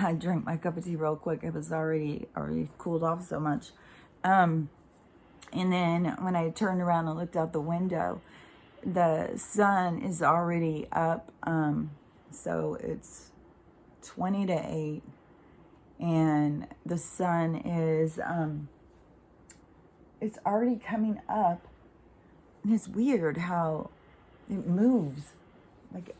I drank my cup of tea real quick. It was already cooled off so much. And then when I turned around and looked out the window, the sun is already up. So it's 20 to 8. And the sun is, it's already coming up. And it's weird how it moves. Like,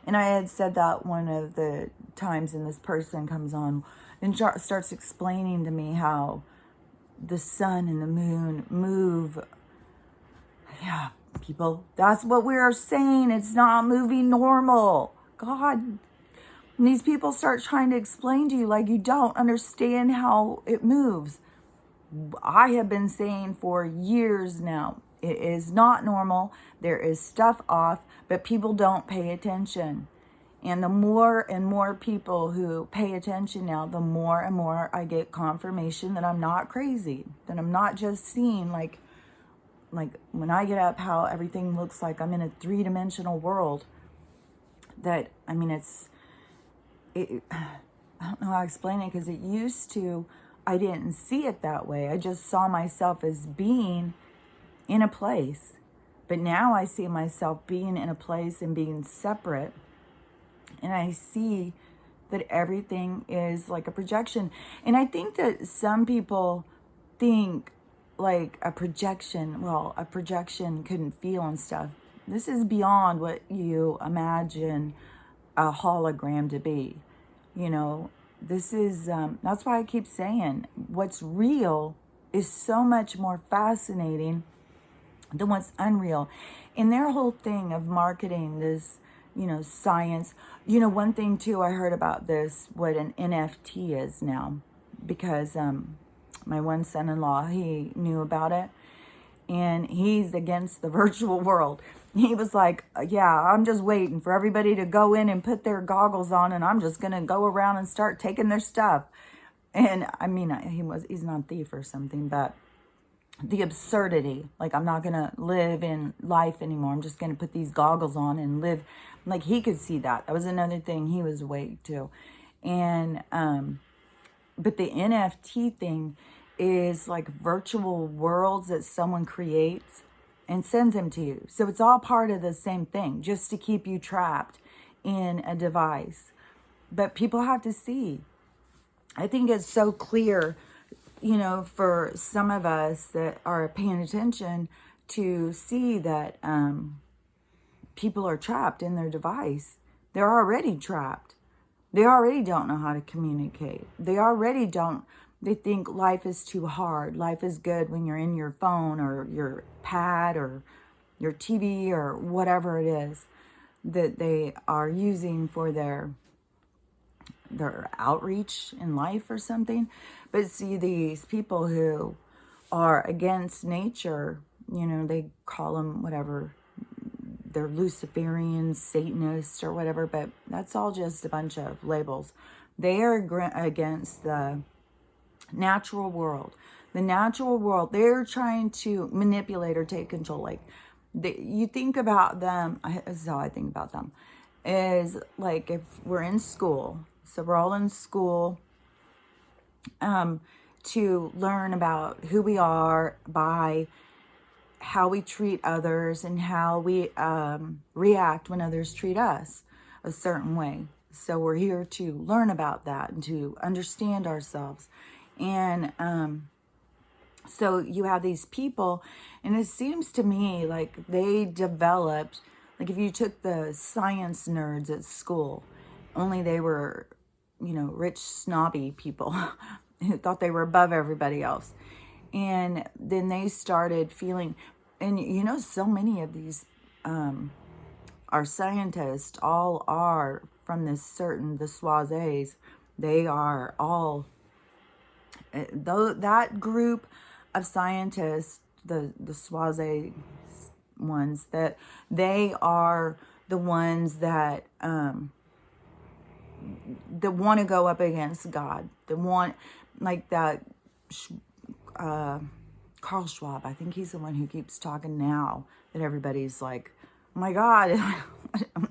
and I had said that one of the times, and this person comes on and starts explaining to me how the sun and the moon move. Yeah, people, that's what we're saying. It's not moving normal. God, and these people start trying to explain to you like you don't understand how it moves. I have been saying for years now, it is not normal. There is stuff off, but people don't pay attention. And the more and more people who pay attention now, the more and more I get confirmation that I'm not crazy, that I'm not just seeing like when I get up, how everything looks like I'm in a 3-dimensional world. That, I mean, I don't know how to explain it, because it used to, I didn't see it that way. I just saw myself as being in a place. But now I see myself being in a place and being separate. And I see that everything is like a projection. And I think that some people think like a projection couldn't feel and stuff. This is beyond what you imagine a hologram to be. You know, this is, that's why I keep saying what's real is so much more fascinating than what's unreal. And their whole thing of marketing this, you know, science. You know, one thing too, I heard about this, what an NFT is now, because my one son-in-law, he knew about it, and he's against the virtual world. He was like, yeah, I'm just waiting for everybody to go in and put their goggles on, and I'm just going to go around and start taking their stuff. And I mean, he's not a thief or something, but the absurdity, like, I'm not going to live in life anymore. I'm just going to put these goggles on and live. Like, he could see that. That was another thing he was awake to. And, but the NFT thing is like virtual worlds that someone creates and sends them to you. So it's all part of the same thing, just to keep you trapped in a device. But people have to see. I think it's so clear, you know, for some of us that are paying attention to see that people are trapped in their device. They're already trapped. They already don't know how to communicate. They think life is too hard. Life is good when you're in your phone or your pad or your TV or whatever it is that they are using for their outreach in life or something. But see, these people who are against nature, you know, they call them whatever, they're Luciferians, Satanists or whatever, but that's all just a bunch of labels. They are against the natural world. The natural world, they're trying to manipulate or take control. Like, you think about them, this is how I think about them, is like if we're in school, so we're all in school to learn about who we are by how we treat others and how we react when others treat us a certain way. So we're here to learn about that and to understand ourselves. And so you have these people, and it seems to me like they developed, like if you took the science nerds at school, only they were, you know, rich, snobby people who thought they were above everybody else. And then they started feeling, and you know, so many of these our scientists all are from this certain, the Swazies. They are all, though that group of scientists, the Swazi ones, that they are the ones that want to go up against God. They want, like that Carl Schwab, I think he's the one who keeps talking now, that everybody's like, oh my God,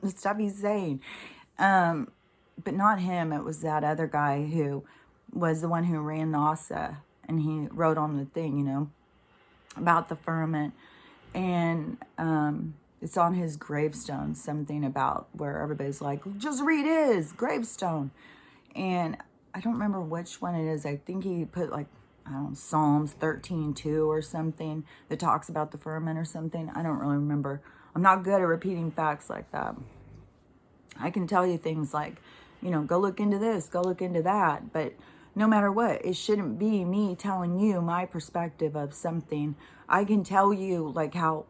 the stuff he's saying. but not him. It was that other guy who was the one who ran NASA, and he wrote on the thing, you know, about the firmament. And it's on his gravestone, something about where everybody's like, just read his gravestone. And I don't remember which one it is. I think he put like, I don't know, Psalms 13:2 or something that talks about the firmament or something. I don't really remember. I'm not good at repeating facts like that. I can tell you things like, you know, go look into this, go look into that. But no matter what, it shouldn't be me telling you my perspective of something. I can tell you like how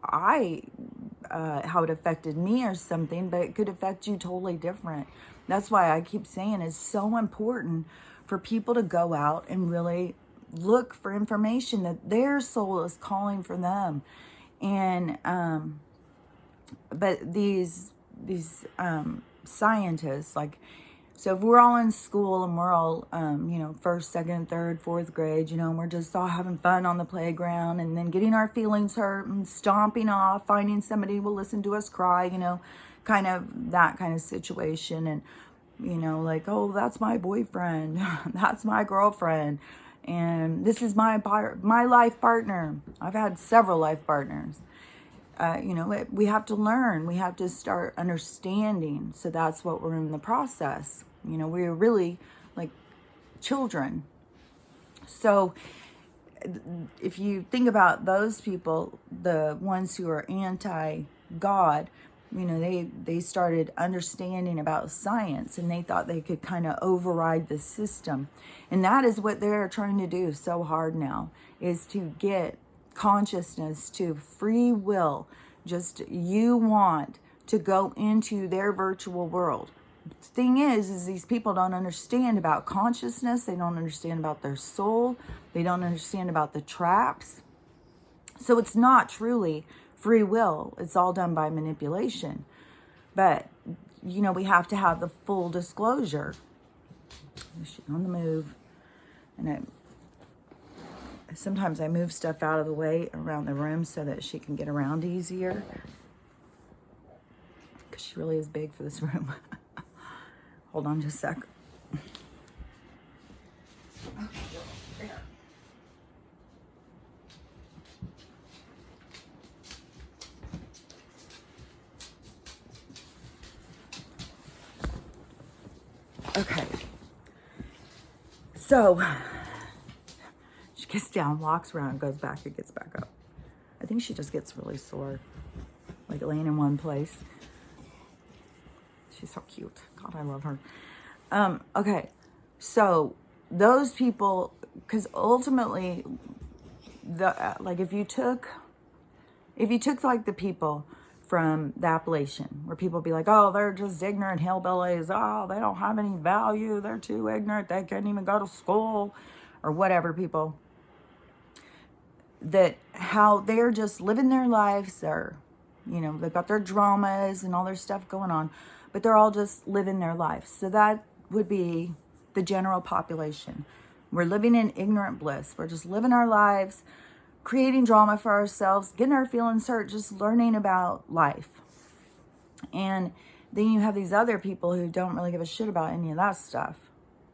it affected me or something, but it could affect you totally different. That's why I keep saying it's so important for people to go out and really look for information that their soul is calling for them. And but these scientists, like, so if we're all in school and we're all, you know, first, second, third, fourth grade, you know, and we're just all having fun on the playground and then getting our feelings hurt and stomping off, finding somebody who will listen to us cry, you know, kind of that kind of situation. And, you know, like, oh, that's my boyfriend, that's my girlfriend, and this is my life partner. I've had several life partners. You know, we have to learn. We have to start understanding. So that's what we're in the process. You know, we're really like children. So if you think about those people, the ones who are anti-God, you know, they started understanding about science, and they thought they could kind of override the system. And that is what they're trying to do so hard now, is to get consciousness to free will. Just you want to go into their virtual world. The thing is these people don't understand about consciousness. They don't understand about their soul. They don't understand about the traps. So it's not truly free will. It's all done by manipulation. But, you know, we have to have the full disclosure. She's on the move. And sometimes I move stuff out of the way around the room so that she can get around easier. Because she really is big for this room. Hold on just a sec. Okay. So she gets down, walks around, goes back, and gets back up. I think she just gets really sore, like laying in one place. She's so cute. God, I love her. Okay, so those people, because ultimately, like if you took like the people from the Appalachian, where people be like, oh, they're just ignorant hillbillies. Oh, they don't have any value. They're too ignorant. They can't even go to school, or whatever. People that how they're just living their lives. They're, you know, they've got their dramas and all their stuff going on, but they're all just living their lives. So that would be the general population. We're living in ignorant bliss. We're just living our lives, creating drama for ourselves, getting our feelings hurt, just learning about life. And then you have these other people who don't really give a shit about any of that stuff.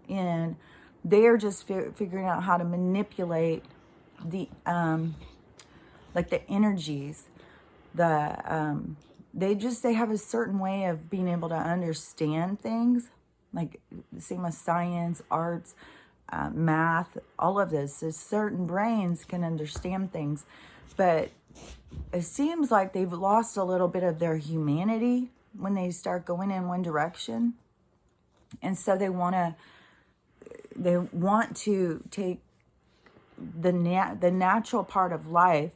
And they're just figuring out how to manipulate the, like the energies, they have a certain way of being able to understand things, like same with science, arts, math, all of this. So certain brains can understand things, but it seems like they've lost a little bit of their humanity when they start going in one direction. And so they want to take the natural part of life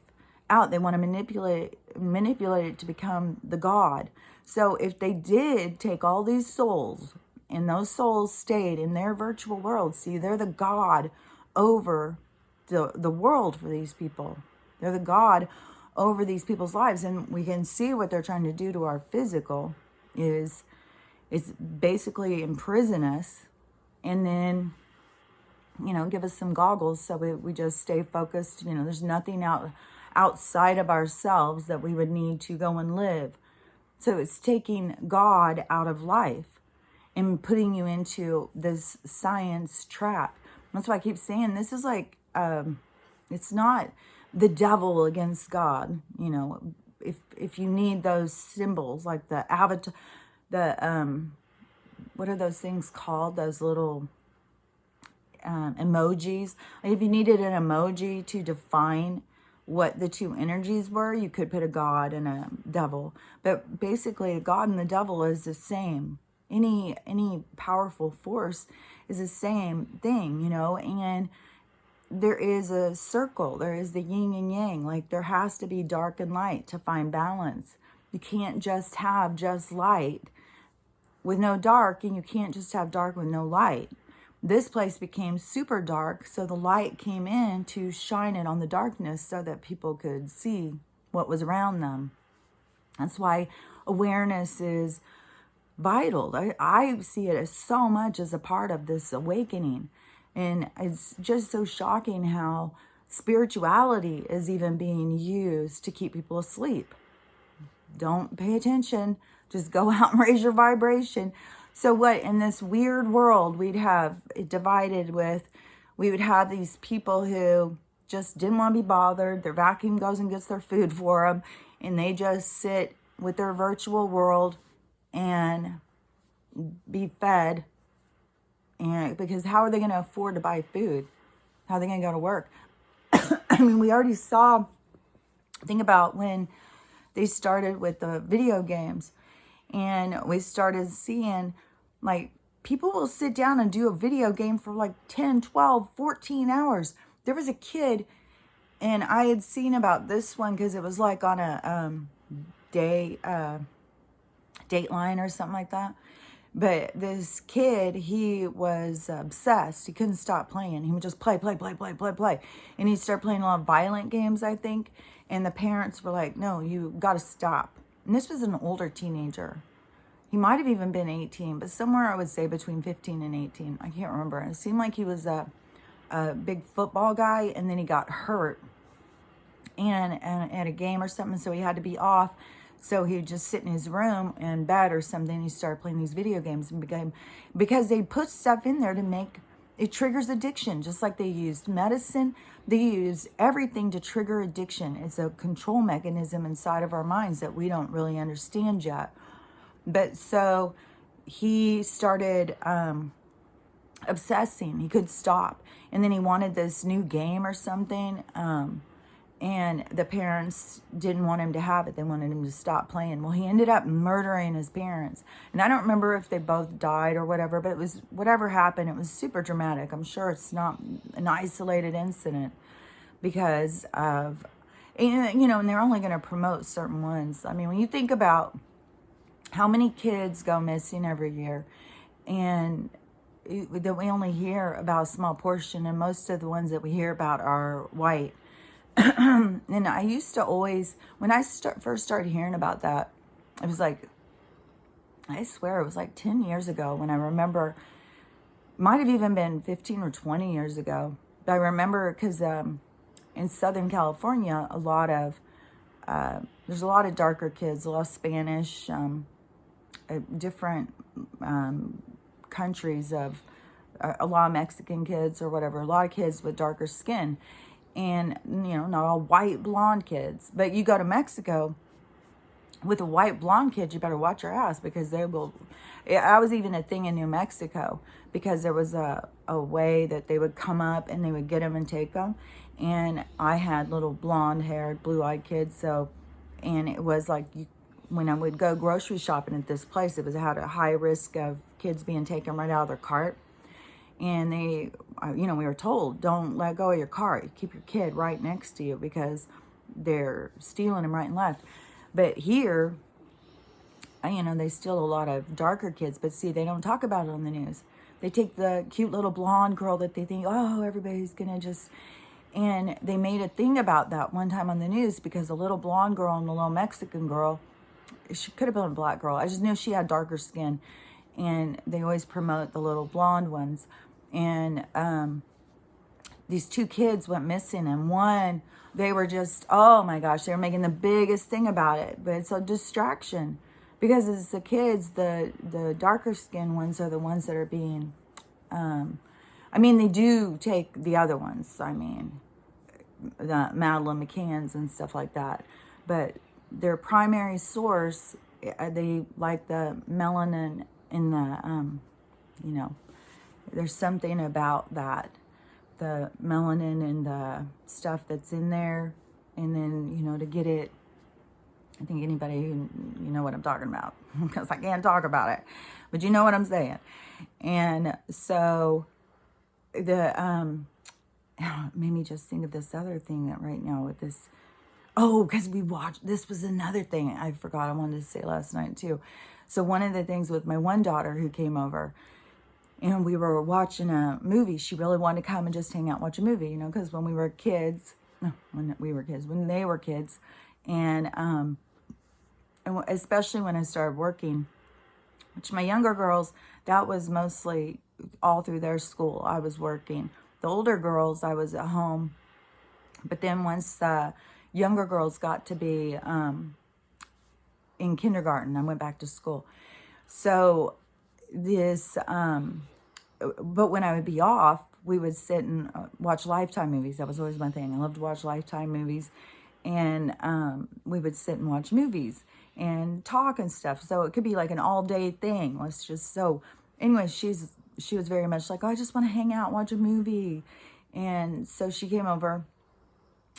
out. They want to manipulate it to become the God. So if they did take all these souls, and those souls stayed in their virtual world, see, they're the God over the world for these people. They're the God over these people's lives. And we can see what they're trying to do to our physical is basically imprison us, and then, you know, give us some goggles so we just stay focused. You know, there's nothing outside of ourselves that we would need to go and live. So it's taking God out of life. and putting you into this science trap. That's why I keep saying this is like, it's not the devil against God. You know, if you need those symbols, like the avatar, the, what are those things called? Those little emojis. Like if you needed an emoji to define what the two energies were, you could put a God and a devil. But basically, God and the devil is the same. Any powerful force is the same thing, you know, and there is a circle. There is the yin and yang. Like there has to be dark and light to find balance. You can't just have just light with no dark, and you can't just have dark with no light. This place became super dark, so the light came in to shine it on the darkness so that people could see what was around them. That's why awareness is vital. I see it as so much as a part of this awakening. And it's just so shocking how spirituality is even being used to keep people asleep. Don't pay attention. Just go out and raise your vibration. So what, in this weird world, we'd have it divided with, we would have these people who just didn't want to be bothered. Their vacuum goes and gets their food for them. And they just sit with their virtual world and be fed. And because how are they going to afford to buy food? How are they going to go to work? I mean, we already saw, think about when they started with the video games. And we started seeing, like, people will sit down and do a video game for like 10, 12, 14 hours. There was a kid, and I had seen about this one because it was like on a Dateline or something like that. But this kid, he was obsessed. He couldn't stop playing. He would just play. And he started playing a lot of violent games, I think. And the parents were like, no, you got to stop. And this was an older teenager. He might have even been 18, but somewhere I would say between 15 and 18. I can't remember. It seemed like he was a big football guy, and then he got hurt and at a game or something, so he had to be off. So he would just sit in his room in bed or something. He started playing these video games and because they put stuff in there to make it triggers addiction, just like they used medicine. They use everything to trigger addiction. It's a control mechanism inside of our minds that we don't really understand yet. But so he started obsessing. He could stop. And then he wanted this new game or something. And the parents didn't want him to have it. They wanted him to stop playing. Well, he ended up murdering his parents. And I don't remember if they both died or whatever, but it was whatever happened. It was super dramatic. I'm sure it's not an isolated incident because of, you know, and they're only going to promote certain ones. I mean, when you think about how many kids go missing every year, and that we only hear about a small portion, and most of the ones that we hear about are white. And I used to always, when I first started hearing about that, it was like, I swear it was like 10 years ago when I remember, might have even been 15 or 20 years ago. But I remember because in Southern California, there's a lot of darker kids, a lot of Spanish, different countries of a lot of Mexican kids or whatever, a lot of kids with darker skin. And, you know, not all white blonde kids. But you go to Mexico with a white blonde kid, you better watch your ass because they will. I was even a thing in New Mexico because there was a way that they would come up and they would get them and take them. And I had little blonde haired, blue eyed kids. So, and it was like when I would go grocery shopping at this place, it had a high risk of kids being taken right out of their cart. And they, you know, we were told, don't let go of your cart. Keep your kid right next to you because they're stealing them right and left. But here, you know, they steal a lot of darker kids. But see, they don't talk about it on the news. They take the cute little blonde girl that they think, oh, everybody's going to just... And they made a thing about that one time on the news because the little blonde girl and the little Mexican girl, she could have been a black girl. I just knew she had darker skin. And they always promote the little blonde ones. And these two kids went missing, and one, they were just, oh my gosh, they were making the biggest thing about it. But it's a distraction. because as the kids, the darker skinned ones are the ones that are being, I mean, they do take the other ones. I mean, the Madeline McCann's and stuff like that. But their primary source, they like the melanin in the, you know, there's something about that. The melanin and the stuff that's in there. And then, you know, to get it, I think anybody who, you know what I'm talking about, because I can't talk about it, but you know what I'm saying. And so the, it made me just think of this other thing that right now with this, oh, because we watched, this was another thing I forgot I wanted to say last night too. So one of the things with my one daughter who came over, and we were watching a movie. She really wanted to come and just hang out and watch a movie, you know, because when we were kids, no, when they were kids, and especially when I started working, which my younger girls, that was mostly all through their school. I was working. The older girls, I was at home. But then once the younger girls got to be in kindergarten, I went back to school. So this, but when I would be off, we would sit and watch Lifetime movies. That was always my thing. I loved to watch Lifetime movies. And we would sit and watch movies and talk and stuff. So it could be like an all-day thing. Let's just, so anyway, she was very much like, oh, I just want to hang out, watch a movie. And so she came over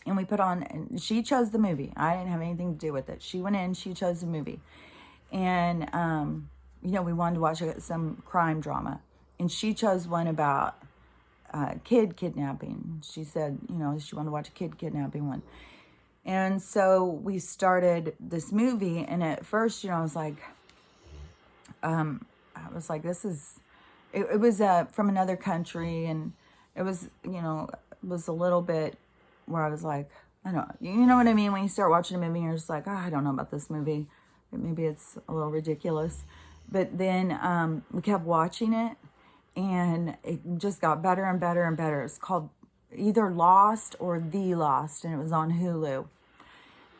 and we put on, and she chose the movie. I didn't have anything to do with it. She went in, she chose the movie. And, you know, we wanted to watch some crime drama. And she chose one about kid kidnapping. She said, you know, she wanted to watch a kid kidnapping one. And so we started this movie, and at first, you know, I was like, this is, it was from another country, and it was, you know, it was a little bit where I was like, I don't, you know what I mean? When you start watching a movie, and you're just like, oh, I don't know about this movie. Maybe it's a little ridiculous. But then we kept watching it, and it just got better and better and better. It's called either Lost or The Lost, and it was on Hulu.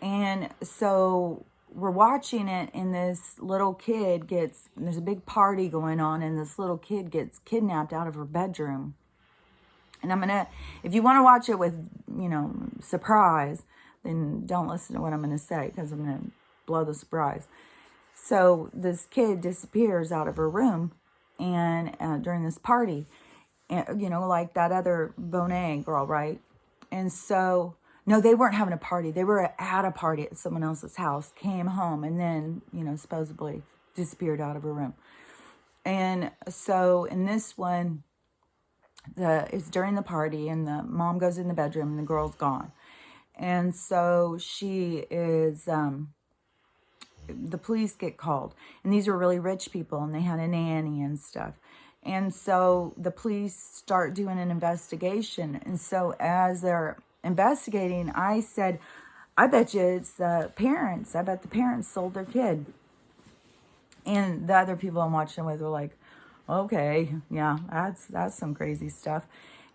And so we're watching it, and this little kid there's a big party going on, and this little kid gets kidnapped out of her bedroom. And if you want to watch it with, you know, surprise, then don't listen to what I'm going to say, because I'm going to blow the surprise. So this kid disappears out of her room, and during this party, and, you know, like that other Bonet girl, right? And so, no, they weren't having a party. They were at a party at someone else's house, came home, and then, you know, supposedly disappeared out of her room. And so in this one, it's during the party, and the mom goes in the bedroom, and the girl's gone. And so she is, the police get called. And these were really rich people, and they had a nanny and stuff. And so the police start doing an investigation. And so as they're investigating, I said, I bet you it's the parents. I bet the parents sold their kid. And the other people I'm watching with were like, okay, yeah, that's some crazy stuff.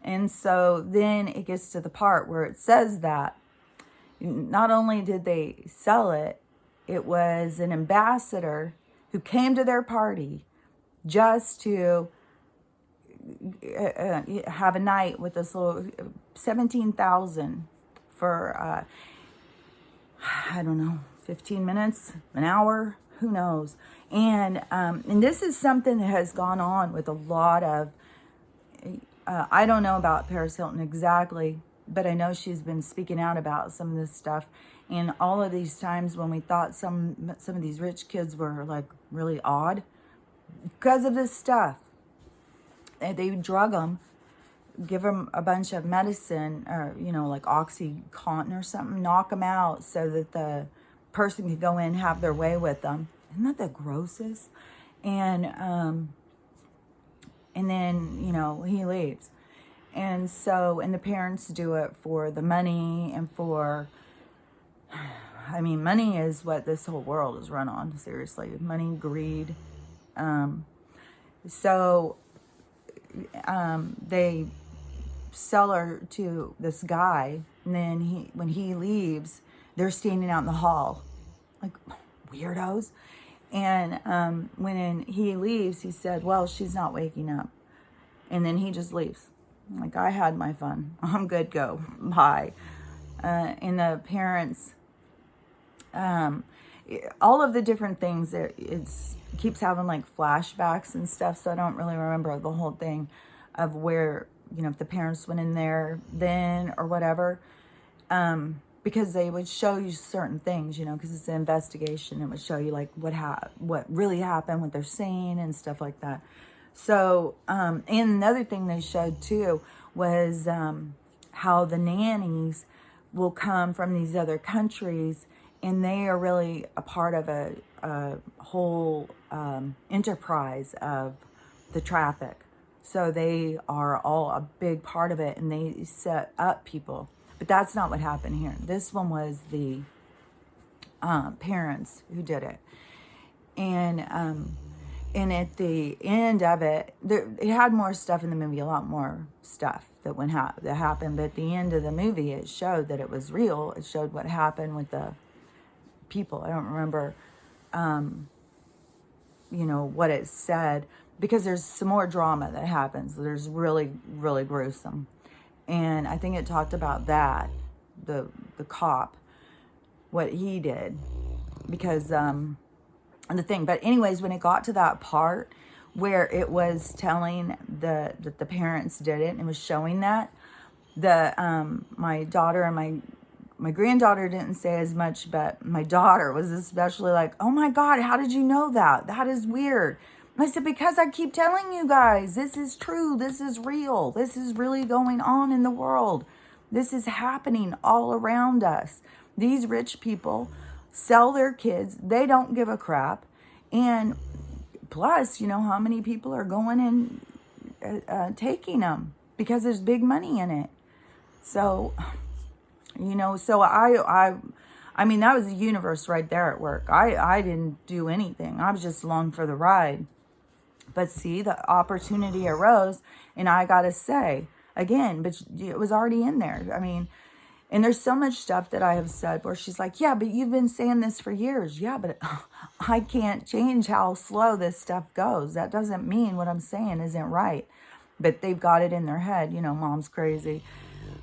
And so then it gets to the part where it says that not only did they sell it, it was an ambassador who came to their party just to have a night with this little $17,000 for, I don't know, 15 minutes, an hour, who knows. And this is something that has gone on with a lot of, I don't know about Paris Hilton exactly, but I know she's been speaking out about some of this stuff. And all of these times when we thought some of these rich kids were like really odd because of this stuff. They drug them, give them a bunch of medicine, or, you know, like OxyContin or something, knock them out so that the person could go in and have their way with them. Isn't that the grossest? And then, you know, he leaves. And so, and the parents do it for the money and for, I mean, money is what this whole world is run on, seriously. Money, greed. So they sell her to this guy, and then when he leaves, they're standing out in the hall like weirdos. And when he leaves, he said, well, she's not waking up. And then he just leaves. Like, I had my fun. I'm good, go. Bye. And the parents, all of the different things, it's keeps having like flashbacks and stuff. So I don't really remember the whole thing of where, if the parents went in there then or whatever. Because they would show you certain things, because it's an investigation. It would show you like what really happened, what they're saying and stuff like that. So, and another thing they showed too was how the nannies will come from these other countries, and they are really a part of a whole enterprise of the traffic. So they are all a big part of it, and they set up people. But that's not what happened here. This one was the parents who did it. And at the end of it, it had more stuff in the movie, a lot more stuff that happened. But at the end of the movie, it showed that it was real. It showed what happened with the people. I don't remember, what it said, because there's some more drama that happens. There's really, really gruesome. And I think it talked about that, the cop, what he did, because the thing. But anyways, when it got to that part where it was telling that the parents did it and it was showing that, my daughter and my granddaughter didn't say as much, but my daughter was especially like, oh my God, how did you know that? That is weird. I said, because I keep telling you guys, this is true. This is real. This is really going on in the world. This is happening all around us. These rich people sell their kids. They don't give a crap. And plus, how many people are going and taking them because there's big money in it. So, so I mean, that was the universe right there at work. I didn't do anything. I was just along for the ride. But see, the opportunity arose, and I got to say, again, but it was already in there. I mean, and there's so much stuff that I have said where she's like, yeah, but you've been saying this for years. Yeah, but I can't change how slow this stuff goes. That doesn't mean what I'm saying isn't right. But they've got it in their head, mom's crazy.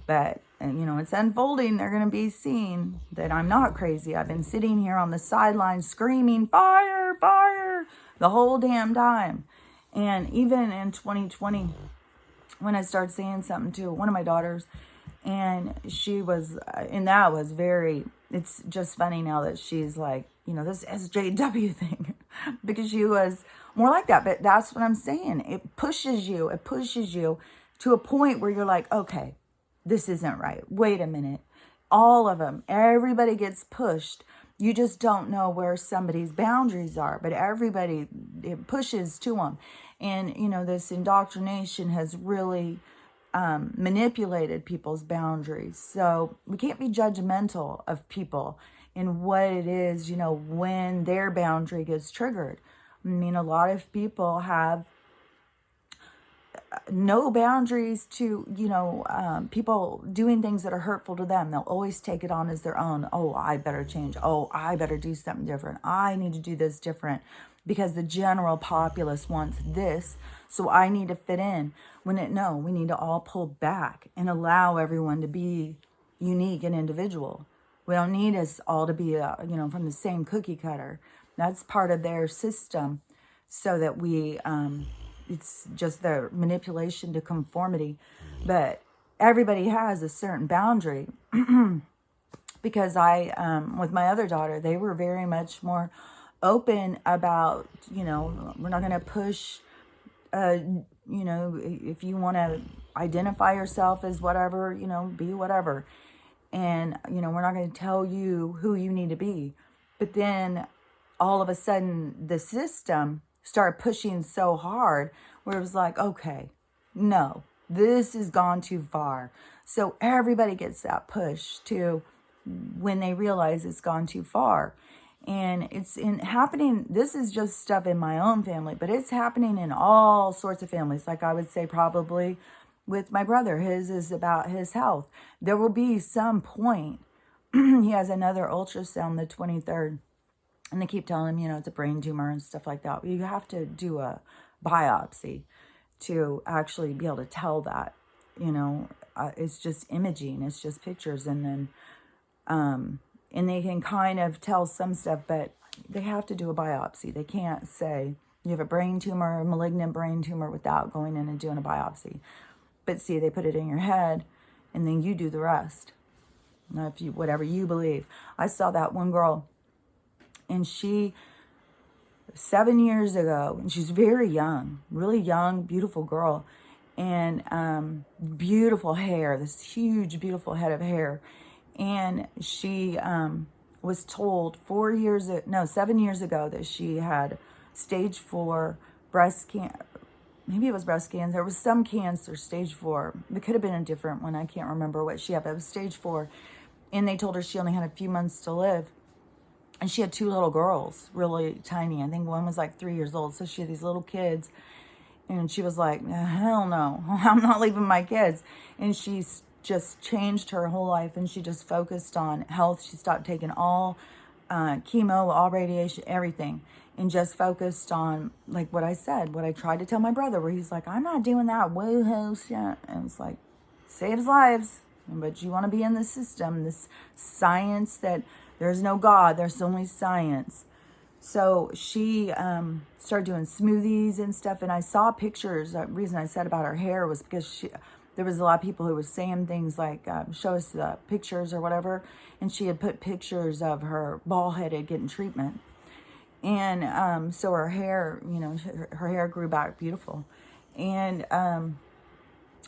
But, it's unfolding. They're going to be seeing that I'm not crazy. I've been sitting here on the sidelines screaming, fire, fire, the whole damn time. And even in 2020, when I started saying something to one of my daughters, and she was, and that was very, it's just funny now that she's like, this SJW thing, because she was more like that. But that's what I'm saying. It pushes you to a point where you're like, okay, this isn't right. Wait a minute. All of them, everybody gets pushed. You just don't know where somebody's boundaries are, but everybody, it pushes to them. And, this indoctrination has really manipulated people's boundaries. So we can't be judgmental of people and what it is, when their boundary gets triggered. I mean, a lot of people have no boundaries to, people doing things that are hurtful to them. They'll always take it on as their own. Oh, I better change. Oh, I better do something different. I need to do this different because the general populace wants this. So I need to fit in. We need to all pull back and allow everyone to be unique and individual. We don't need us all to be, from the same cookie cutter. That's part of their system, so that we, it's just the manipulation to conformity. But everybody has a certain boundary. Because with my other daughter, they were very much more open about, we're not going to push, if you want to identify yourself as whatever, be whatever. And, we're not going to tell you who you need to be. But then all of a sudden the system started pushing so hard where it was like, okay, no, this has gone too far. So everybody gets that push to when they realize it's gone too far. And it's happening. This is just stuff in my own family, but it's happening in all sorts of families. Like I would say probably with my brother, his is about his health. There will be some point. He has another ultrasound the 23rd. And they keep telling him, you know, it's a brain tumor and stuff like that. You have to do a biopsy to actually be able to tell that, you know. It's just imaging. It's just pictures. And then, and they can kind of tell some stuff, but they have to do a biopsy. They can't say you have a brain tumor, a malignant brain tumor, without going in and doing a biopsy. But see, they put it in your head, and then you do the rest. Now, if you, whatever you believe. I saw that one girl, and she, 7 years ago, and she's very young, really young, beautiful girl, and beautiful hair, this huge, beautiful head of hair. And she was told 7 years ago that she had stage 4 breast cancer. Maybe it was breast cancer. There was some cancer, stage 4. It could have been a different one. I can't remember what she had, but it was stage 4. And they told her she only had a few months to live. And she had 2 little girls, really tiny. I think one was like 3 years old. So she had these little kids. And she was like, hell no, I'm not leaving my kids. And she's just changed her whole life. And she just focused on health. She stopped taking all chemo, all radiation, everything. And just focused on, like what I said, what I tried to tell my brother, where he's like, I'm not doing that woo-hoo shit. And it's like, saves lives. But you want to be in the system, this science that there's no God, there's only science. So she started doing smoothies and stuff. And I saw pictures. The reason I said about her hair was because there was a lot of people who were saying things like, show us the pictures or whatever. And she had put pictures of her bald-headed getting treatment. And so her hair, you know, her hair grew back beautiful. And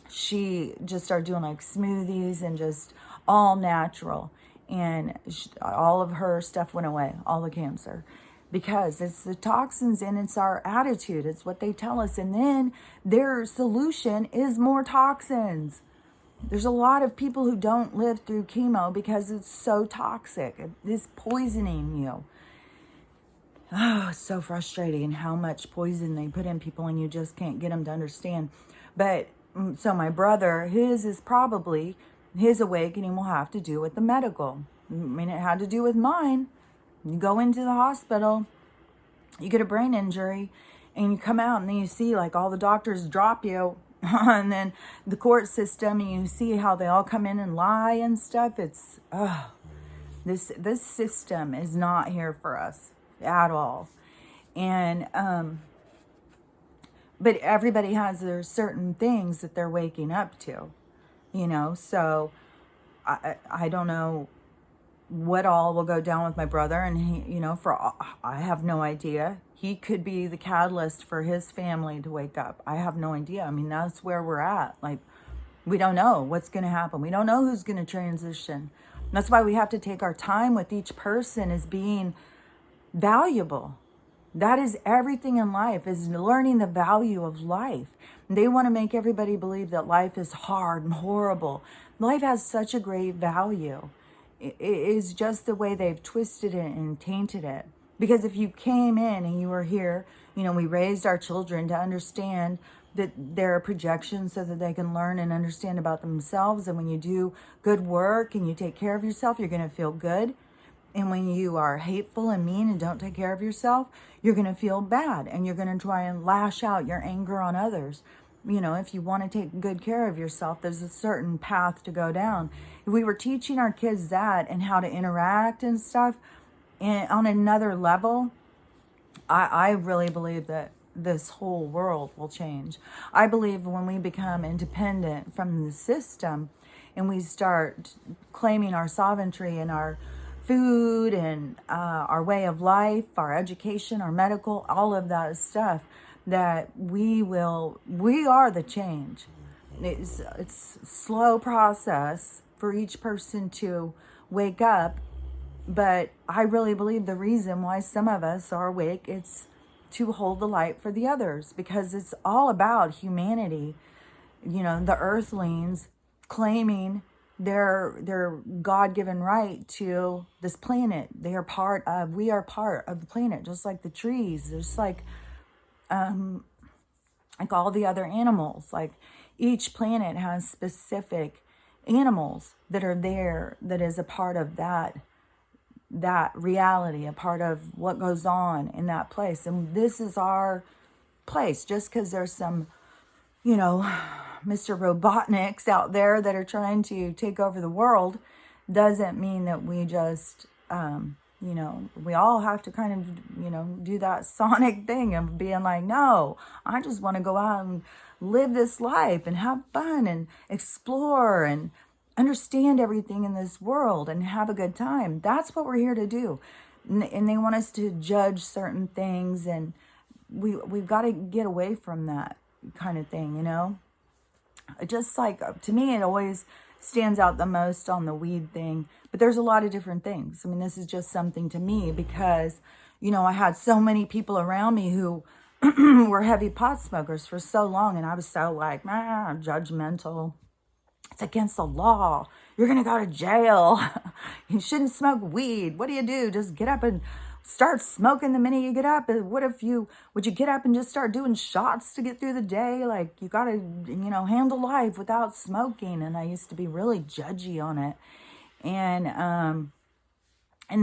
she just started doing like smoothies and just all natural. And all of her stuff went away, all the cancer. Because it's the toxins and it's our attitude. It's what they tell us. And then their solution is more toxins. There's a lot of people who don't live through chemo because it's so toxic. It's poisoning you. Oh, it's so frustrating how much poison they put in people and you just can't get them to understand. But so my brother, his awakening will have to do with the medical. I mean, it had to do with mine. You go into the hospital, you get a brain injury, and you come out and then you see like all the doctors drop you and then the court system, and you see how they all come in and lie and stuff. It's, this system is not here for us at all. And but everybody has their certain things that they're waking up to, you know. So I don't know what all will go down with my brother, and he, you know, I have no idea. He could be the catalyst for his family to wake up. I have no idea. I mean, that's where we're at. Like, we don't know what's going to happen. We don't know who's going to transition. That's why we have to take our time with each person as being valuable. That is everything in life, is learning the value of life. They want to make everybody believe that life is hard and horrible. Life has such a great value. It is just the way they've twisted it and tainted it. Because if you came in and you were here, you know, we raised our children to understand that they're projections so that they can learn and understand about themselves. And when you do good work and you take care of yourself, you're going to feel good. And when you are hateful and mean and don't take care of yourself, you're going to feel bad. And you're going to try and lash out your anger on others. You know, if you want to take good care of yourself, there's a certain path to go down. If we were teaching our kids that and how to interact and stuff, and on another level, I really believe that this whole world will change. I believe when we become independent from the system and we start claiming our sovereignty and our food and our way of life, our education, our medical, all of that stuff, that we are the change. It's a slow process for each person to wake up. But I really believe the reason why some of us are awake, it's to hold the light for the others, because it's all about humanity. You know, the earthlings claiming their God-given right to this planet. We are part of the planet, just like the trees, just like all the other animals. Like, each planet has specific animals that are there, that is a part of that that reality, a part of what goes on in that place. And this is our place. Just because there's some, you know, Mr. Robotniks out there that are trying to take over the world doesn't mean that we just, you know, we all have to kind of, you know, do that Sonic thing of being like, no, I just want to go out and live this life and have fun and explore and understand everything in this world and have a good time. That's what we're here to do. And they want us to judge certain things, and we've got to get away from that kind of thing, you know? Just like, to me, it always stands out the most on the weed thing, but there's a lot of different things. I mean, this is just something to me because, you know, I had so many people around me who were heavy pot smokers for so long, and I was so like, judgmental. It's against the law. You're going to go to jail. You shouldn't smoke weed. What do? Just get up and start smoking the minute you get up. Would you get up and just start doing shots to get through the day? Like, you got to, you know, handle life without smoking. And I used to be really judgy on it. And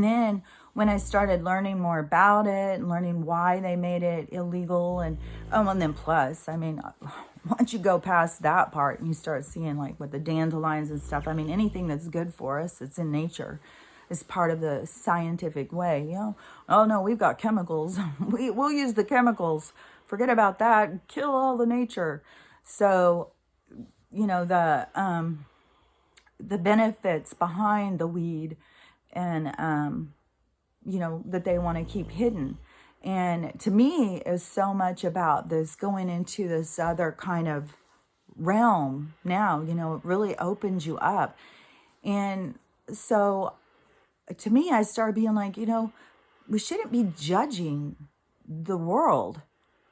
then when I started learning more about it and learning why they made it illegal, and then plus, I mean, once you go past that part and you start seeing like with the dandelions and stuff, I mean, anything that's good for us, it's in nature. It's part of the scientific way, you know. Oh no, we've got chemicals. We'll use the chemicals. Forget about that. Kill all the nature. So, you know, the benefits behind the weed, and you know, that they want to keep hidden. And to me, is so much about this going into this other kind of realm now, you know, it really opens you up. And so to me, I started being like, you know, we shouldn't be judging the world.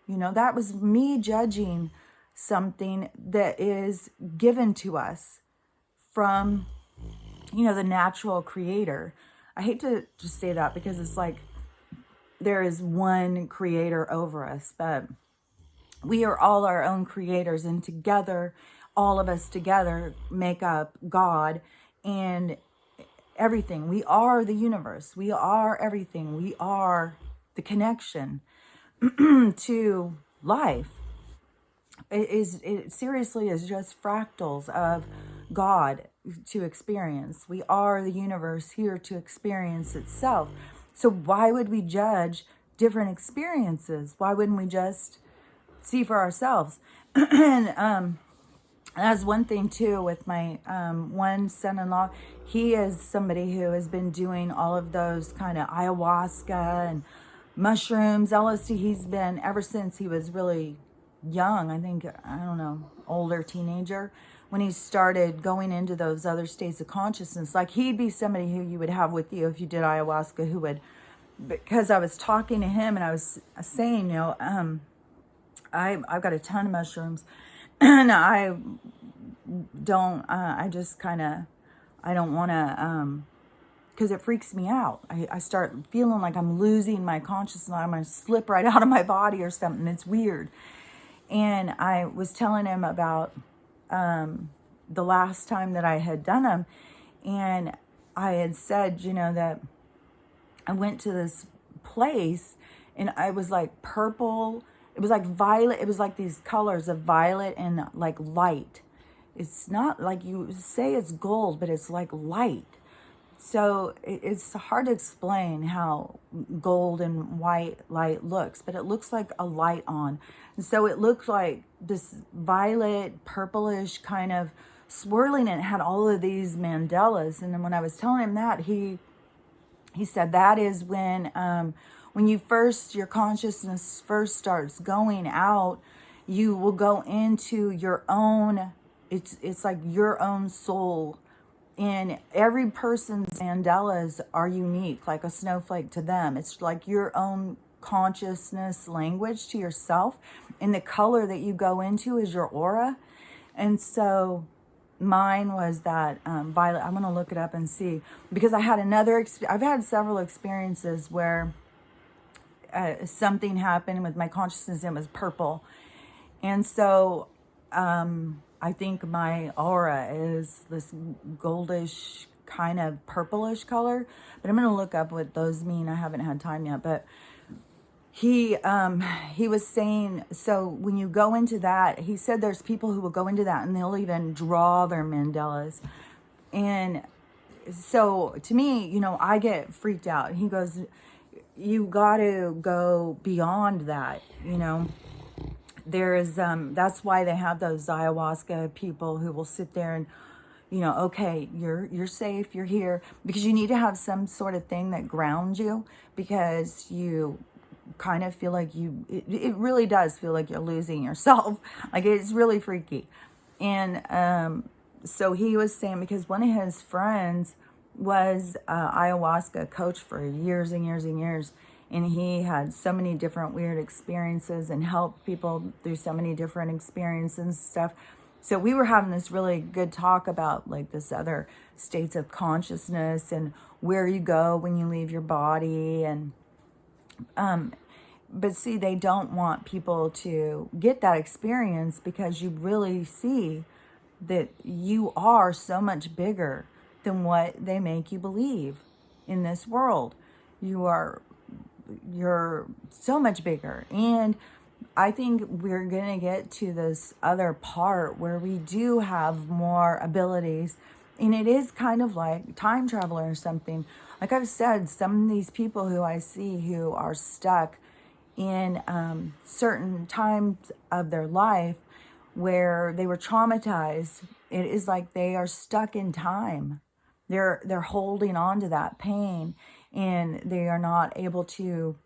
You know, that was me judging something that is given to us from, you know, the natural creator. I hate to just say that because it's like there is one creator over us, but we are all our own creators, and together, all of us together make up God and everything. We are the universe. We are everything. We are the connection to life. It seriously is just fractals of God to experience. We are the universe here to experience itself. So why would we judge different experiences? Why wouldn't we just see for ourselves? And that's one thing too with my one son-in-law. He is somebody who has been doing all of those kind of ayahuasca and mushrooms, LSD. He's been ever since he was really young, I think, I don't know, older teenager, when he started going into those other states of consciousness. Like, he'd be somebody who you would have with you if you did ayahuasca, who would, because I was talking to him and I was saying, you know, I've got a ton of mushrooms, and I don't, I just kind of, I don't want to, because it freaks me out. I start feeling like I'm losing my consciousness. I'm going to slip right out of my body or something. It's weird. And I was telling him about the last time that I had done them. And I had said, you know, that I went to this place and I was like purple. It was like violet. It was like these colors of violet and like light. It's not like you say it's gold, but it's like light. So it's hard to explain how gold and white light looks, but it looks like a light on. And so it looked like this violet, purplish kind of swirling, and it had all of these mandalas. And then when I was telling him that, he said that is when you first, your consciousness first starts going out, you will go into your own, it's like your own soul. And every person's mandalas are unique, like a snowflake to them. It's like your own consciousness language to yourself. And the color that you go into is your aura. And so mine was that violet. I'm going to look it up and see. Because I had I've had several experiences where something happened with my consciousness and it was purple. And so I think my aura is this goldish kind of purplish color, but I'm going to look up what those mean. I haven't had time yet, but he was saying, so when you go into that, he said there's people who will go into that and they'll even draw their mandalas. And so to me, you know, I get freaked out. He goes, you got to go beyond that, you know. There's that's why they have those ayahuasca people who will sit there and, you know, okay, you're safe, you're here, because you need to have some sort of thing that grounds you, because you kind of feel like it really does feel like you're losing yourself. Like, it's really freaky. And so he was saying, because one of his friends was ayahuasca coach for years and years and years, and he had so many different weird experiences and helped people through so many different experiences and stuff. So we were having this really good talk about like this other states of consciousness and where you go when you leave your body. And but see, they don't want people to get that experience, because you really see that you are so much bigger than what they make you believe in this world. You're so much bigger. And I think we're going to get to this other part where we do have more abilities, and it is kind of like time travel or something. Like I've said, some of these people who I see who are stuck in certain times of their life where they were traumatized, it is like they are stuck in time. They're holding on to that pain, and they are not able to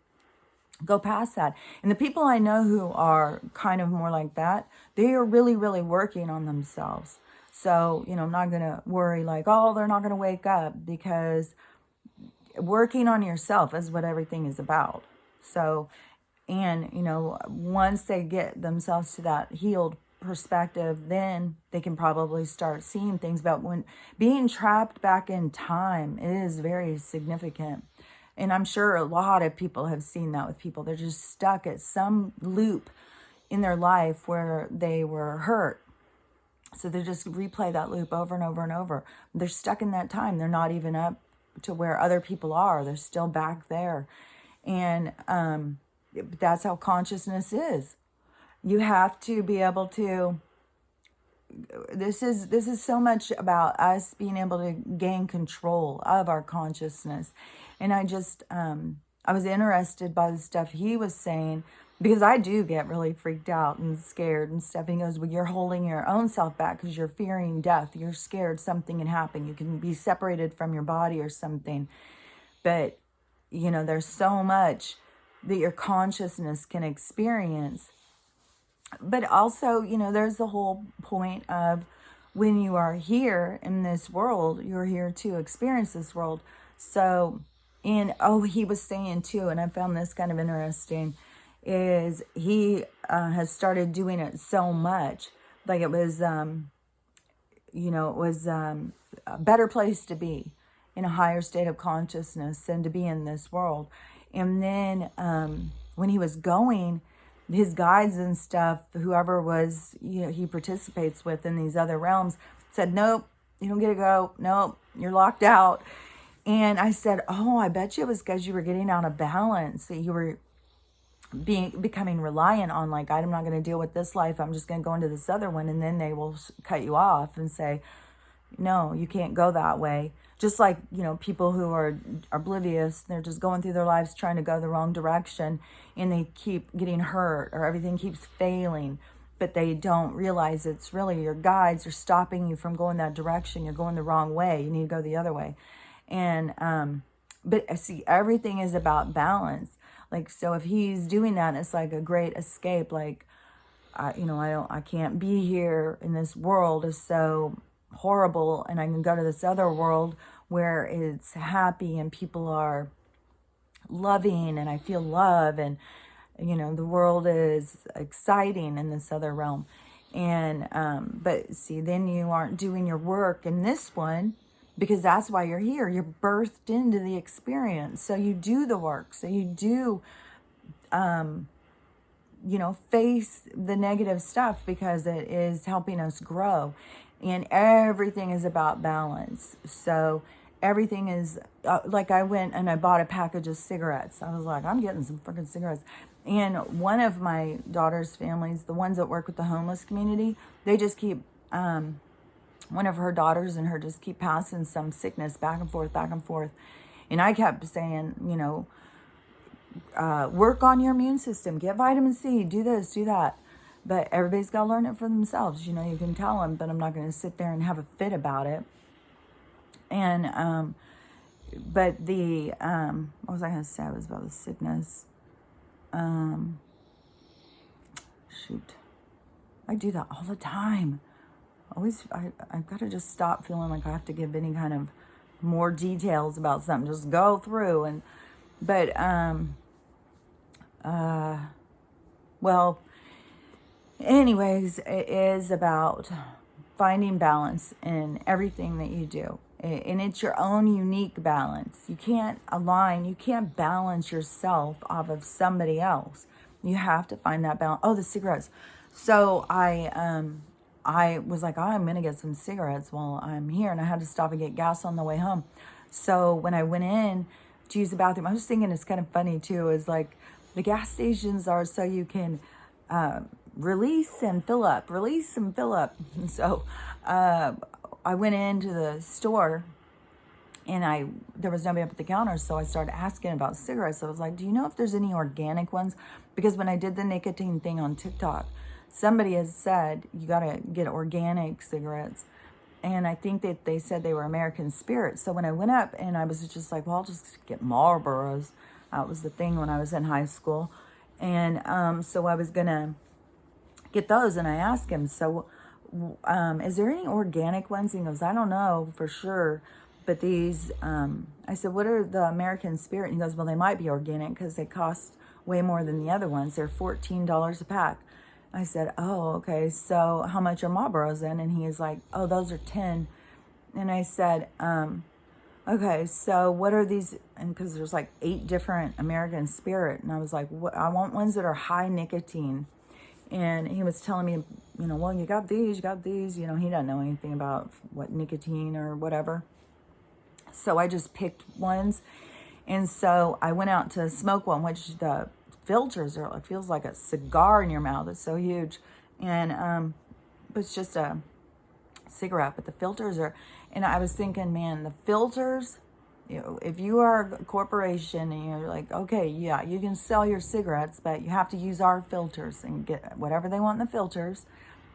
go past that. And the people I know who are kind of more like that, they are really, really working on themselves. So, you know, I'm not going to worry like, oh, they're not going to wake up, because working on yourself is what everything is about. So, and, you know, once they get themselves to that healed perspective, then they can probably start seeing things. But when being trapped back in time, it is very significant. And I'm sure a lot of people have seen that with people. They're just stuck at some loop in their life where they were hurt. So they just replay that loop over and over and over. They're stuck in that time. They're not even up to where other people are. They're still back there. And that's how consciousness is. You have to be able to, this is so much about us being able to gain control of our consciousness. And I just, I was interested by the stuff he was saying, because I do get really freaked out and scared and stuff. And he goes, well, you're holding your own self back because you're fearing death. You're scared something can happen. You can be separated from your body or something. But, you know, there's so much that your consciousness can experience. But also, you know, there's the whole point of when you are here in this world, you're here to experience this world. So, and he was saying too, and I found this kind of interesting, is he has started doing it so much. Like it was, you know, it was a better place to be, in a higher state of consciousness than to be in this world. And then when he was going, his guides and stuff, whoever was, you know, he participates with in these other realms, said, nope, you don't get to go. Nope, you're locked out. And I said, oh, I bet you it was because you were getting out of balance, that you were becoming reliant on, like, I'm not going to deal with this life. I'm just going to go into this other one. And then they will cut you off and say, no, you can't go that way. Just like, you know, people who are oblivious, they're just going through their lives trying to go the wrong direction, and they keep getting hurt, or everything keeps failing, but they don't realize it's really your guides are stopping you from going that direction. You're going the wrong way. You need to go the other way. And, but see, everything is about balance. Like, so if he's doing that, it's like a great escape. Like, I can't be here in this world is so horrible, and I can go to this other world where it's happy and people are loving and I feel love, and, you know, the world is exciting in this other realm. And, but see, then you aren't doing your work in this one, because that's why you're here. You're birthed into the experience. So you do the work. So you do face the negative stuff, because it is helping us grow. And everything is about balance. So everything is, like I went and I bought a package of cigarettes. I was like, I'm getting some freaking cigarettes. And one of my daughter's families, the ones that work with the homeless community, they just keep, one of her daughters and her just keep passing some sickness back and forth, back and forth. And I kept saying, work on your immune system, get vitamin C, do this, do that. But everybody's got to learn it for themselves. You can tell them, but I'm not going to sit there and have a fit about it. And, but what was I going to say? It was about the sickness. Shoot. I do that all the time. I've got to just stop feeling like I have to give any kind of more details about something. Just go through. Well, anyways, it is about finding balance in everything that you do. And it's your own unique balance. You can't balance yourself off of somebody else. You have to find that balance. Oh, the cigarettes. So I was like, I'm going to get some cigarettes while I'm here. And I had to stop and get gas on the way home. So when I went in to use the bathroom, I was thinking it's kind of funny too, is like the gas stations are so you can release and fill up, release and fill up. And so I went into the store and there was nobody up at the counter. So I started asking about cigarettes. I was like, do you know if there's any organic ones? Because when I did the nicotine thing on TikTok, somebody has said you got to get organic cigarettes. And I think that they said they were American Spirit. So when I went up and I was just like, well, I'll just get Marlboros. That was the thing when I was in high school. And so I was going to get those. And I asked him, so is there any organic ones? And he goes, I don't know for sure. But these, I said, what are the American Spirit? And he goes, well, they might be organic because they cost way more than the other ones. They're $14 a pack. I said, oh, okay, so how much are Marlboros in? And he's like, oh, those are 10. And I said, okay, so what are these? And because there's like 8 different American Spirit. And I was like, I want ones that are high nicotine. And he was telling me, well, you got these. He doesn't know anything about what nicotine or whatever. So I just picked ones. And so I went out to smoke one, which the filters are, it feels like a cigar in your mouth. It's so huge. And it's just a cigarette, but the filters are, and I was thinking, man, the filters, if you are a corporation and you're like, okay, yeah, you can sell your cigarettes, but you have to use our filters and get whatever they want in the filters.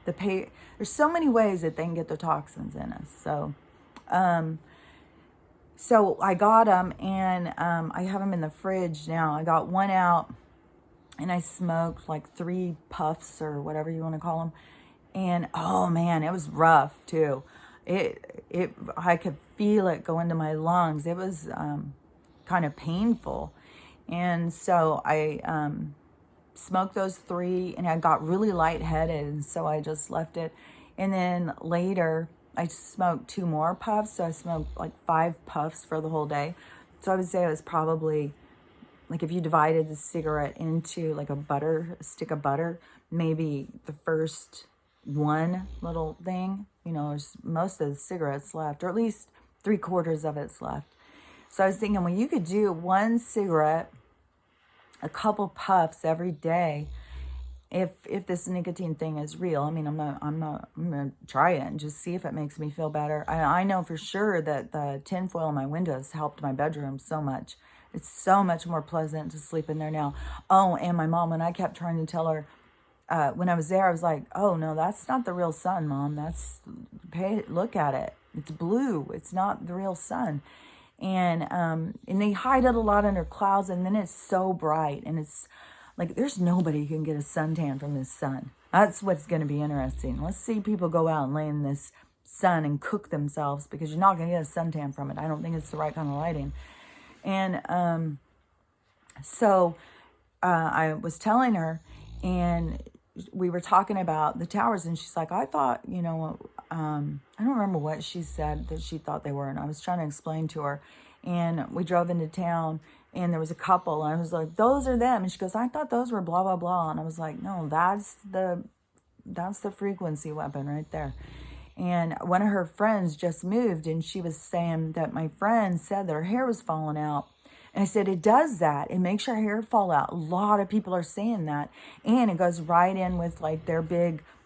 There's so many ways that they can get the toxins in us. So I got them, and I have them in the fridge now. I got one out, and I smoked like 3 puffs or whatever you want to call them. And oh man, it was rough too. I could feel it go into my lungs. It was kind of painful. And so I smoked those 3, and I got really lightheaded. And so I just left it. And then later I smoked 2 more puffs. So I smoked like 5 puffs for the whole day. So I would say it was probably, like if you divided the cigarette into like a stick of butter, maybe the first one little thing, there's most of the cigarettes left, or at least 3/4 of it's left. So I was thinking, well, you could do 1 cigarette, a couple puffs every day, if this nicotine thing is real. I mean, I'm gonna try it and just see if it makes me feel better. I know for sure that the tinfoil in my windows helped my bedroom so much. It's so much more pleasant to sleep in there now. Oh, and my mom, when I kept trying to tell her, when I was there, I was like, oh no, that's not the real sun, Mom. Look at it. It's blue. It's not the real sun. And they hide it a lot under clouds, and then it's so bright, and it's like, there's nobody who can get a suntan from this sun. That's what's going to be interesting. Let's see people go out and lay in this sun and cook themselves, because you're not going to get a suntan from it. I don't think it's the right kind of lighting. And so I was telling her, and we were talking about the towers, and she's like, I thought, I don't remember what she said that she thought they were. And I was trying to explain to her, and we drove into town, And there was a couple, and I was like, those are them. And she goes, I thought those were blah, blah, blah. And I was like, no, that's the frequency weapon right there. And one of her friends just moved, and she was saying that my friend said that her hair was falling out. And I said, it does that. It makes your hair fall out. A lot of people are saying that. And it goes right in with like their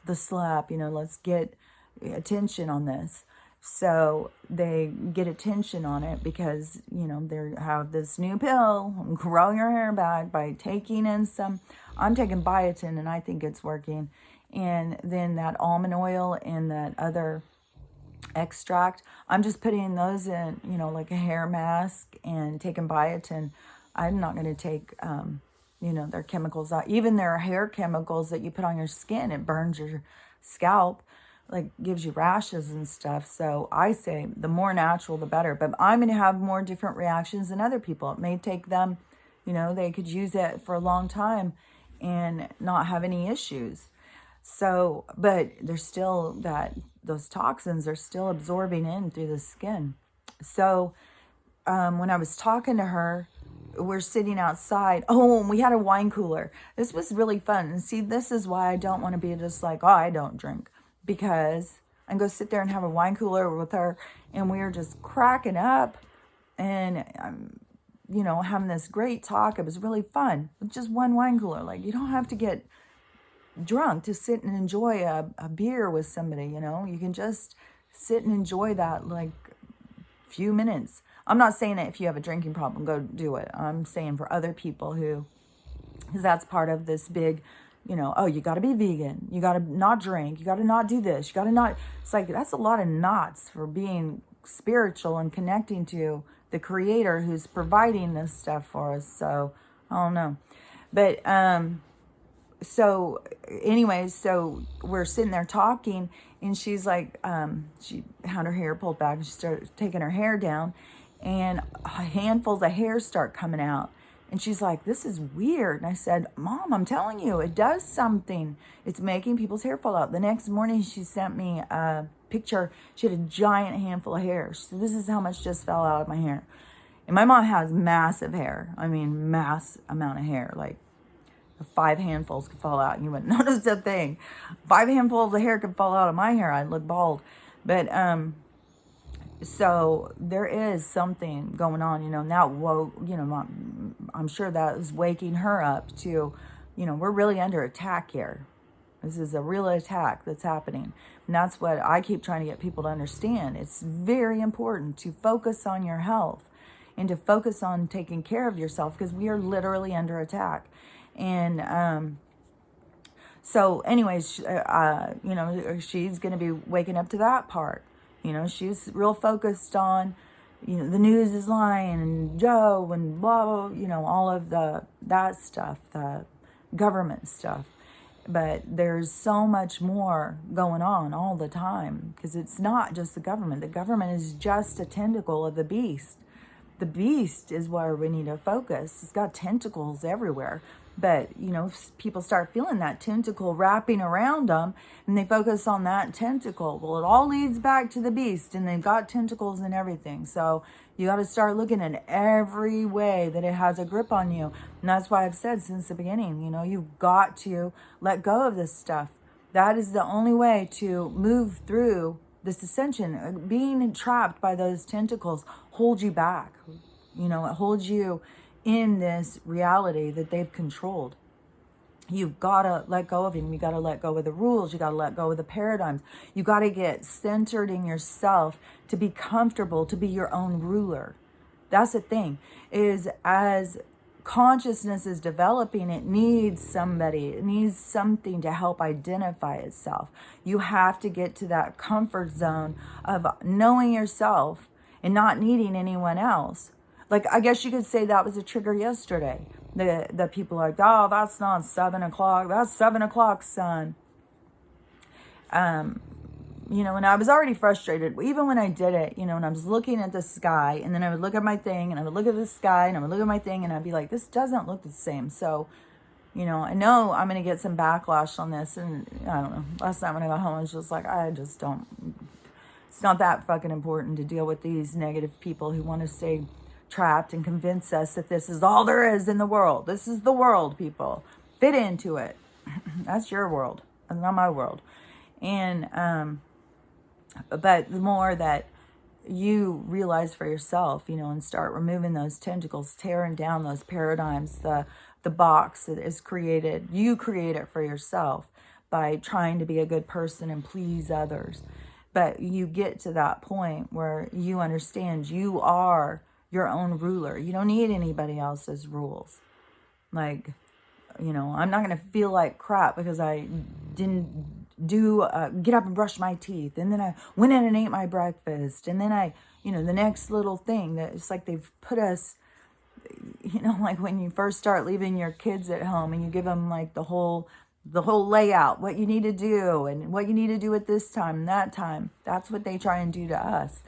the slap, let's get attention on this. So they get attention on it because, they have this new pill, grow your hair back by taking in I'm taking biotin, and I think it's working. And then that almond oil and that other extract, I'm just putting those in, like a hair mask, and taking biotin. I'm not going to take, their chemicals out. Even their hair chemicals that you put on your skin, it burns your scalp, like gives you rashes and stuff. So I say the more natural, the better. But I'm going to have more different reactions than other people. It may take them, they could use it for a long time and not have any issues. So, but there's still those toxins are still absorbing in through the skin. So when I was talking to her, we're sitting outside. Oh, and we had a wine cooler. This was really fun. And see, this is why I don't want to be just like, oh, I don't drink. Because I can go sit there and have a wine cooler with her, and we were just cracking up and, having this great talk. It was really fun with just one wine cooler. Like, you don't have to get drunk to sit and enjoy a beer with somebody, You can just sit and enjoy that, like, few minutes. I'm not saying that if you have a drinking problem, go do it. I'm saying for other people because that's part of this big, oh, you got to be vegan. You got to not drink. You got to not do this. You got to not. It's like, that's a lot of knots for being spiritual and connecting to the creator who's providing this stuff for us. So, I don't know. But, so anyways, so we're sitting there talking, and she's like, she had her hair pulled back, and she started taking her hair down, and handfuls of hair start coming out. And she's like, this is weird. And I said, Mom, I'm telling you, it does something. It's making people's hair fall out. The next morning, she sent me a picture. She had a giant handful of hair. She said, this is how much just fell out of my hair. And my mom has massive hair. I mean, mass amount of hair. Like 5 handfuls could fall out and you wouldn't notice a thing. 5 handfuls of hair could fall out of my hair. I'd look bald. But, so there is something going on, now, I'm sure that is waking her up to, we're really under attack here. This is a real attack that's happening. And that's what I keep trying to get people to understand. It's very important to focus on your health and to focus on taking care of yourself, because we are literally under attack. And, so anyways, she's going to be waking up to that part. She's real focused on, the news is lying, and Joe, and blah, blah, all of that stuff, the government stuff. But there's so much more going on all the time, because it's not just the government. The government is just a tentacle of the beast. The beast is where we need to focus. It's got tentacles everywhere. But, people start feeling that tentacle wrapping around them, and they focus on that tentacle. Well, it all leads back to the beast, and they've got tentacles and everything. So you got to start looking at every way that it has a grip on you. And that's why I've said since the beginning, you've got to let go of this stuff. That is the only way to move through this ascension. Being trapped by those tentacles holds you back. It holds you in this reality that they've controlled. You've got to let go of them. You got to let go of the rules. You got to let go of the paradigms. You got to get centered in yourself to be comfortable, to be your own ruler. That's the thing, is as consciousness is developing, it needs somebody. It needs something to help identify itself. You have to get to that comfort zone of knowing yourself and not needing anyone else. Like, I guess you could say that was a trigger yesterday. The people are like, oh, that's not 7 o'clock. That's 7 o'clock, son. And I was already frustrated. Even when I did it, and I was looking at the sky, and then I would look at my thing, and I would look at the sky, and I would look at my thing, and I'd be like, this doesn't look the same. So, I know I'm going to get some backlash on this. And I don't know. Last night when I got home, I was just like, I just don't. It's not that fucking important to deal with these negative people who want to say trapped and convince us that this is all there is in the world. This is the world, people. Fit into it. That's your world. That's not my world. And, but the more that you realize for yourself, and start removing those tentacles, tearing down those paradigms, the box that is created, you create it for yourself by trying to be a good person and please others. But you get to that point where you understand you are your own ruler. You don't need anybody else's rules. Like, I'm not going to feel like crap because I didn't get up and brush my teeth. And then I went in and ate my breakfast. And then the next little thing that it's like they've put us, like when you first start leaving your kids at home and you give them like the whole layout, what you need to do and what you need to do at this time and that time. That's what they try and do to us.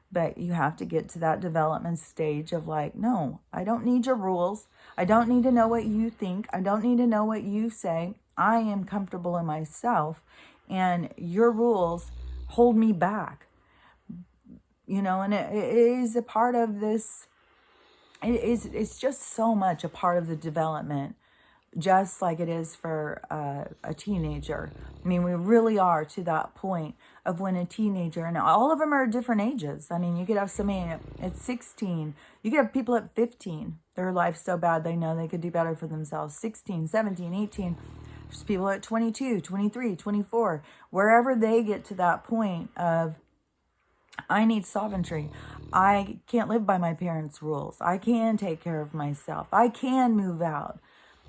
But you have to get to that development stage of like, no, I don't need your rules. I don't need to know what you think. I don't need to know what you say. I am comfortable in myself, and your rules hold me back. And it is a part of this. It's just so much a part of the development, just like it is for a teenager. I mean, we really are to that point of when a teenager, and all of them are different ages. I mean, you could have somebody at 16. You could have people at 15. Their life's so bad they know they could do better for themselves. 16, 17, 18. There's people at 22, 23, 24. Wherever they get to that point of, I need sovereignty. I can't live by my parents' rules. I can take care of myself. I can move out.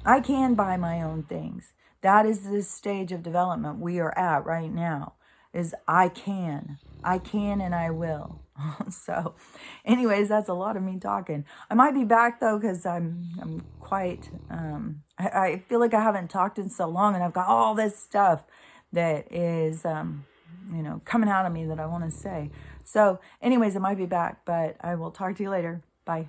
I can buy my own things. That is this stage of development we are at right now, is I can and I will. So anyways, that's a lot of me talking. I might be back though, because I'm quite, I feel like I haven't talked in so long, and I've got all this stuff that is, coming out of me that I want to say. So anyways, I might be back, but I will talk to you later. Bye.